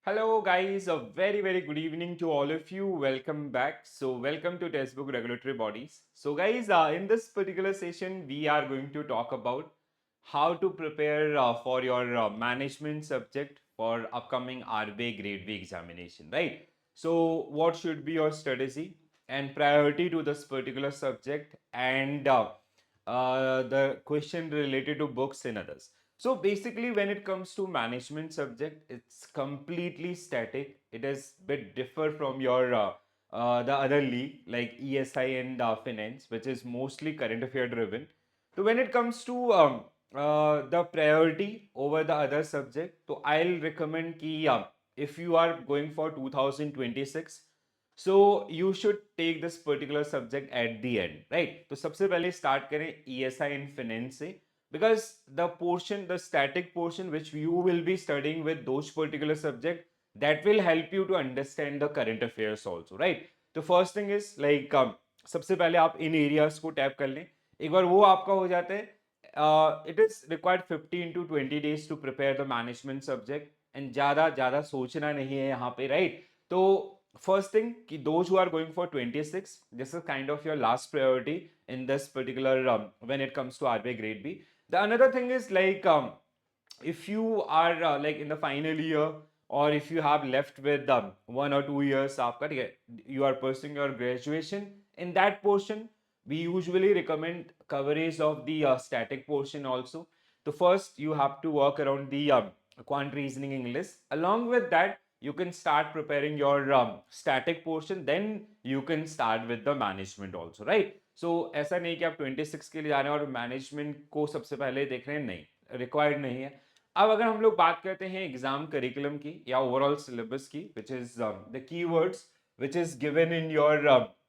Hello, guys. A very good evening to all of you. Welcome back. Welcome to Textbook Regulatory Bodies. Guys, in this particular session, we are going to talk about how to prepare for your management subject for upcoming RBI Grade B examination, right? What should be your strategy and priority to this particular subject and the question related to books and others. So basically, when it comes to management subject, it's completely static. It is bit differ from your the other league like ESI and finance, which is mostly current affair driven. So when it comes to the priority over the other subject, so I'll recommend कि if you are going for 2026, so you should take this particular subject at the end, right? तो सबसे पहले start करें ESI and finance से, because the static portion which you will be studying with those particular subject, that will help you to understand the current affairs also, right? तो first thing is like सबसे पहले आप इन areas को tap कर लें. एक बार वो आपका हो जाता है, it is required 15 to 20 days to prepare the management subject, and ज़्यादा ज़्यादा सोचना नहीं है यहाँ पे, right? तो first thing कि those who are going for 26, this is kind of your last priority in this particular when it comes to RBI grade B. The another thing is like if you are like in the final year, or if you have left with 1 or 2 years आपका, ठीक है, you are pursuing your graduation, in that portion we usually recommend coverage of the static portion also. So first you have to work around the quant reasoning English. Along with that, you can start preparing your static portion, then you can start with the management also, right? So ऐसा नहीं कि आप 26 के लिए जा रहे हैं और मैनेजमेंट को सबसे पहले देख रहे हैं, नहीं, रिक्वायर्ड नहीं है. अब अगर हम लोग बात करते हैं एग्जाम करिकुलम की या ओवरऑल सिलेबस की, which is the keywords which is given in your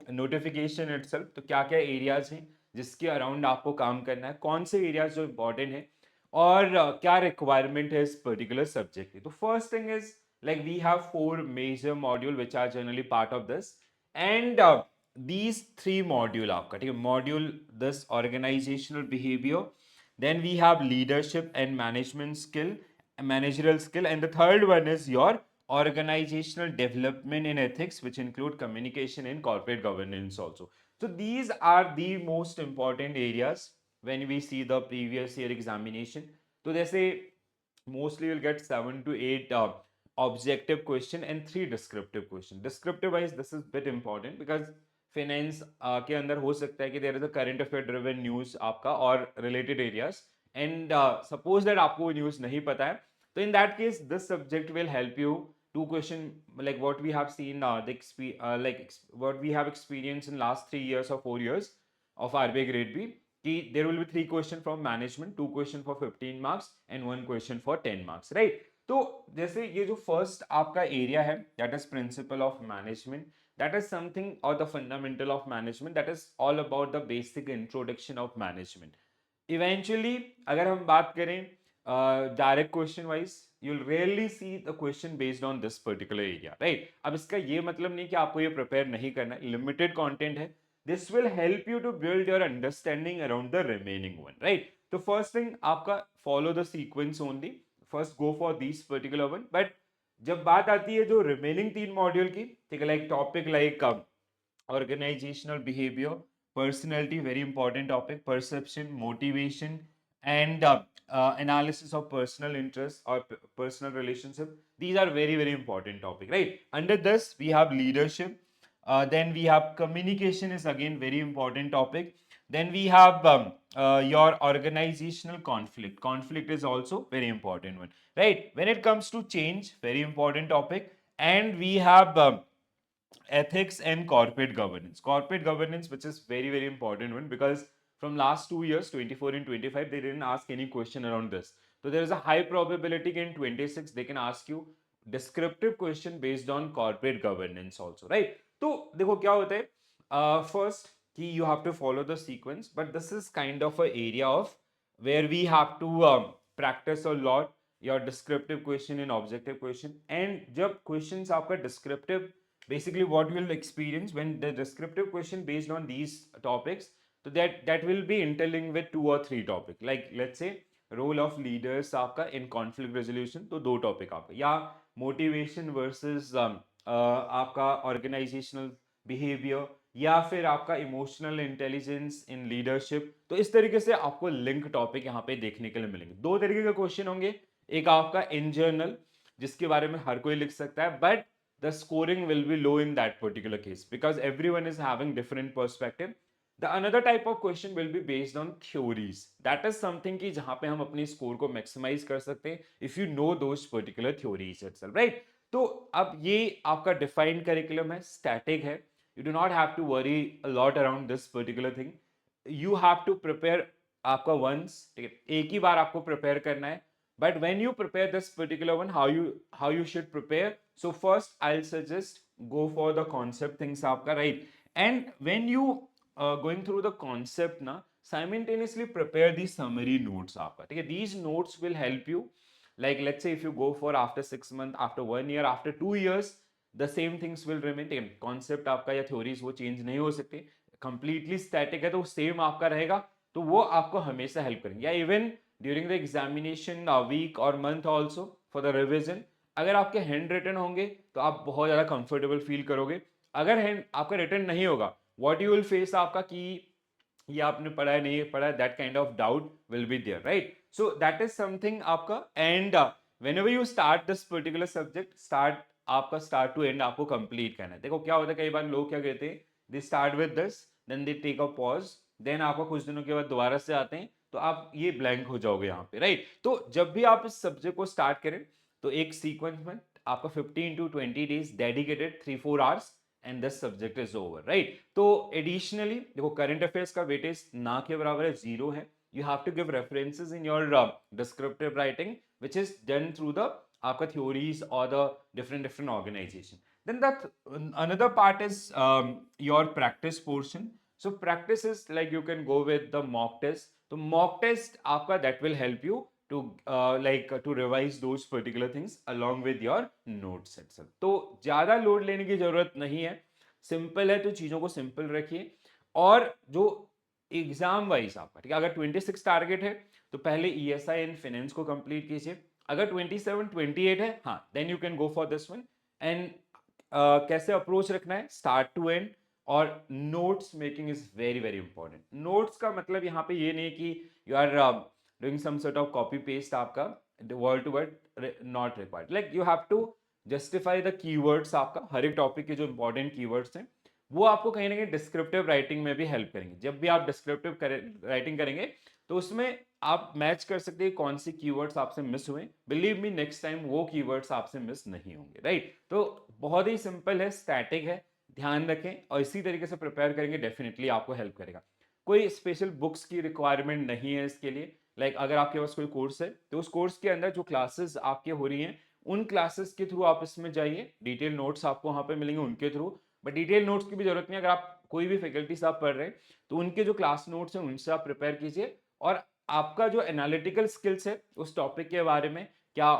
notification itself, तो क्या क्या एरियाज हैं जिसके अराउंड आपको काम करना है, कौन से एरियाज जो इंपॉर्टेंट है, और क्या रिक्वायरमेंट है इस पर्टिकुलर सब्जेक्ट की. तो first thing is like we have four major module which are generally part of this, and these three module आपका, ठीक है, module this organizational behavior, then we have leadership and management skill, managerial skill, and the third one is your organizational development in ethics, which include communication and corporate governance also. So these are the most important areas when we see the previous year examination. So they say mostly you'll get 7 to 8 objective question and 3 descriptive question. Descriptive wise, this is bit important because finance के अंदर हो सकता है कि there is a current affair driven news आपका और related areas, and suppose that आपको वो न्यूज नहीं पता है, तो in that case this subject will help you to question like what we have seen what we have experienced in last 3 years or 4 years of RBI grade B, कि there will be 3 question from management, 2 question for 15 marks and 1 question for 10 marks, right? तो जैसे ये जो first आपका area है, that is principle of management, that is something, or the fundamental of management, that is all about the basic introduction of management. Eventually अगर हम बात करें direct question wise, you'll rarely see the question based on this particular area, right? अब इसका ये मतलब नहीं कि आपको ये प्रिपेयर नहीं करना है, लिमिटेड कंटेंट है. this will help you to build your understanding around the remaining one, right? तो first thing आपका follow the sequence only, first go for these particular one, but जब बात आती है जो रिमेनिंग 3 मॉड्यूल की, ठीक है, like topic like organizational behavior, personality, very important topic, perception, motivation, and analysis of personal interest or personal relationship. These are very important topic, right? Under this we have leadership, then we have communication is again very important topic, then we have your organizational conflict is also very important one, right? When it comes to change, very important topic, and we have ethics and corporate governance, which is very important one, because from last 2 years 24 and 25 they didn't ask any question around this. So there is a high probability in 26 they can ask you descriptive question based on corporate governance also, right? तो देखो क्या होता है, first कि you have to follow the sequence, but this is kind of a area of where we have to practice a lot your descriptive question and objective question. And जब questions आपका descriptive, basically what you will experience when the descriptive question based on these topics, so that will be interlinked with 2 or 3 topics. Like let's say role of leaders आपका in conflict resolution, तो दो topic आपका, या motivation versus आपका organisational behaviour, या फिर आपका emotional intelligence in leadership. तो इस तरीके से आपको लिंक टॉपिक यहाँ पे देखने के लिए मिलेंगे। दो तरीके के क्वेश्चन होंगे, एक आपका इन जर्नल जिसके बारे में हर कोई लिख सकता है, but the scoring will be low in that particular case because everyone is having different perspective. The another type of question will be based on theories. That is something कि जहां पे हम अपनी स्कोर को मैक्सिमाइज कर सकते हैं if you know those particular theories itself, right? तो अब ये आपका डिफाइंड करिकुलम है, स्टैटिक है, you do not have to worry a lot around this particular thing. You have to prepare आपका once, ठीक है, एक ही बार आपको प्रिपेयर करना है, but when you prepare this particular one, how you should prepare. So first I'll suggest go for the concept things आपका, right? And when you going through the concept ना, simultaneously prepare the summary notes आपका, ठीक है? These notes will help you, like let's say if you go for after 6 months, after 1 year, after 2 years, the same things will remain, ठीक है? Concept आपका या theories वो change नहीं हो सकते, completely static है तो same आपका रहेगा, तो वो आपको हमेशा हेल्प करेंगे। या even during the examination week और month also for the revision, अगर आपके हैंड रिटन होंगे तो आप बहुत ज़्यादा कंफर्टेबल फील करोगे। अगर हैंड आपका रिटन नहीं होगा, व्हाट यू विल फेस आपका कि ये आपने पढ़ा है नहीं पढ़ा है, that kind of doubt will be there, right? So that is something आपका। And whenever you start this particular subject, आपका स्टार्ट टू एंड आपको कंप्लीट करना है। देखो क्या होता है, कई बार लोग क्या कहते हैं, they start with this, then they take a pause, then आपको कुछ दिनों के बाद दोबारा से आते हैं, तो आप ये ब्लैंक हो जाओगे यहाँ पे, राइट? तो जब भी आप इस सब्जेक्ट को स्टार्ट करें तो एक सीक्वेंस में आपका 15 to 20 days dedicated 3-4 hours and this subject is over, right? तो एडिशनली देखो करंट अफेयर्स का वेटेज ना के बराबर है, 0 है। You have to give references in your descriptive writing which is done through the आपका थ्योरीज और the different different organisation. Then that another part is your practice portion. So practice is like you can go with the mock test. तो mock test आपका that will help you to to revise those particular things along with your notes itself. तो ज्यादा load लेने की जरूरत नहीं है, simple है तो चीजों को सिंपल रखिए। और जो एग्जाम वाइज आपका, ठीक है, अगर 26 टारगेट है तो पहले ईएसआई एंड फाइनेंस को कंप्लीट कीजिए। अगर 27-28 है, हाँ, then you can go for this one. And कैसे अप्रोच रखना है, स्टार्ट टू एंड। और notes making is very very important. Notes का मतलब यहाँ पे ये नहीं कि you are doing some sort of copy paste आपका word to word, not required. Like you have to justify the keywords आपका, हर एक टॉपिक के जो इंपॉर्टेंट कीवर्ड्स हैं वो आपको कहीं ना कहीं डिस्क्रिप्टिव राइटिंग में भी हेल्प करेंगे। जब भी आप डिस्क्रिप्टिव राइटिंग करेंगे तो उसमें आप मैच कर सकते हैं कौन सी कीवर्ड्स आपसे मिस हुए। बिलीव मी, नेक्स्ट टाइम वो कीवर्ड्स आपसे मिस नहीं होंगे, राइट? तो बहुत ही सिंपल है, स्टैटिक है, ध्यान रखें और इसी तरीके से प्रिपेयर करेंगे, डेफिनेटली आपको हेल्प करेगा। कोई स्पेशल बुक्स की रिक्वायरमेंट नहीं है इसके लिए। लाइक अगर आपके पास कोई कोर्स है तो उस कोर्स के अंदर जो क्लासेस आपके हो रही हैं उन क्लासेस के थ्रू आप इसमें जाइए, डिटेल नोट्स आपको वहां पे मिलेंगे उनके थ्रू। बट डिटेल नोट्स की भी जरूरत नहीं है, अगर आप कोई भी फैकल्टीज आप पढ़ रहे हैं तो उनके जो क्लास नोट्स हैं उनसे आप प्रिपेयर कीजिए। और आपका जो एनालिटिकल स्किल्स है उस टॉपिक के बारे में, क्या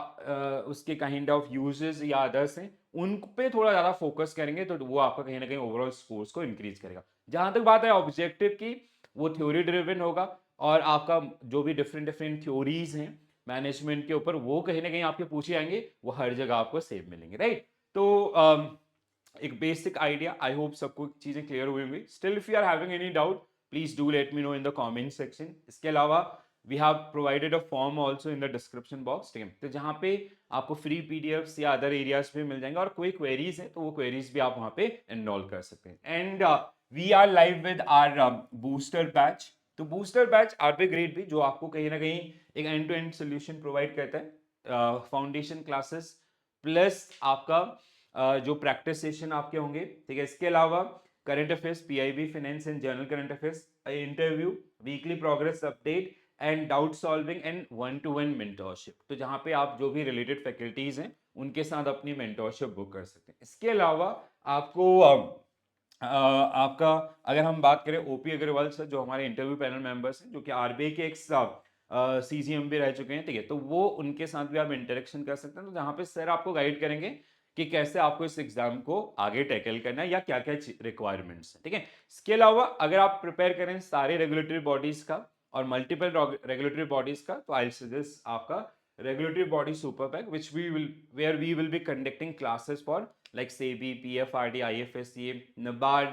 उसके काइंड ऑफ यूजेस या अदर्स हैं, उन पे थोड़ा ज्यादा फोकस करेंगे तो वो आपका कहीं ना कहीं ओवरऑल स्कोर्स को इंक्रीज करेगा। जहां तक बात है ऑब्जेक्टिव की, वो थ्योरी ड्रिवन होगा और आपका जो भी डिफरेंट डिफरेंट थ्योरीज हैं मैनेजमेंट के ऊपर वो कहीं ना कहीं आपके पूछे जाएंगे, वो हर जगह आपको सेम मिलेंगे, राइट? तो एक बेसिक आइडिया, आई होप सबको चीजें क्लियर हुई होंगी। Still if you are having any doubt please do let me know in the comment section. इसके अलावा we have provided a form also in the description box, ठीक है, तो जहाँ पे आपको फ्री पीडीएफ्स या अदर एरियाज पे मिल जाएंगे और कोई क्वेरीज है तो वो क्वेरीज भी आप वहाँ पे एनरोल कर सकते हैं। And we are live with our booster batch. तो बूस्टर बैच आरपी ग्रेड भी, जो आपको कहीं ना कहीं एक end to end solution provide करता है, फाउंडेशन क्लासेस प्लस आपका जो प्रैक्टिस सेशन आपके होंगे, ठीक है। इसके अलावा current affairs, PIB, finance and general current affairs, interview, weekly progress update and doubt solving and 1-to-1 mentorship. तो जहां पे आप जो भी रिलेटेड फैकल्टीज हैं उनके साथ अपनी मेंटोरशिप बुक कर सकते हैं। इसके अलावा आपको आपका अगर हम बात करें ओपी अग्रवाल सर, जो हमारे इंटरव्यू पैनल मेंबर्स हैं, जो कि आरबीआई के एक्स सीजीएम भी रह चुके हैं, ठीक है, तो वो उनके साथ भी आप इंटरेक्शन कर सकते हैं। तो जहाँ पे सर आपको गाइड करेंगे कि कैसे आपको इस एग्जाम को आगे टैकल करना है या क्या क्या रिक्वायरमेंट्स है, ठीक है। इसके अलावा अगर आप प्रिपेयर करें सारे रेगुलेटरी बॉडीज का और मल्टीपल रेगुलेटरी बॉडीज का, तो आई सजेस्ट आपका regulatory body super pack which we will where we will be conducting classes for like SEBI, PFRD, IFSC, NABARD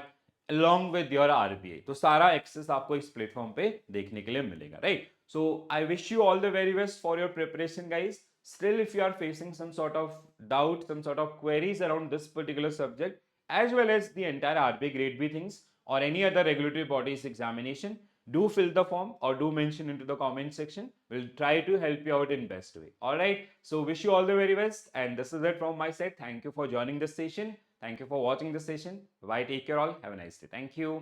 along with your RBI. तो सारा access आपको इस platform पे देखने के लिए मिलेगा, right? So I wish you all the very best for your preparation, guys. Still, if you are facing some sort of doubt, some sort of queries around this particular subject, as well as the entire RBI Grade B things or any other regulatory bodies examination, do fill the form or do mention into the comment section. We'll try to help you out in best way. All right. So wish you all the very best. And this is it from my side. Thank you for joining this session. Thank you for watching this session. Bye. Take care all. Have a nice day. Thank you.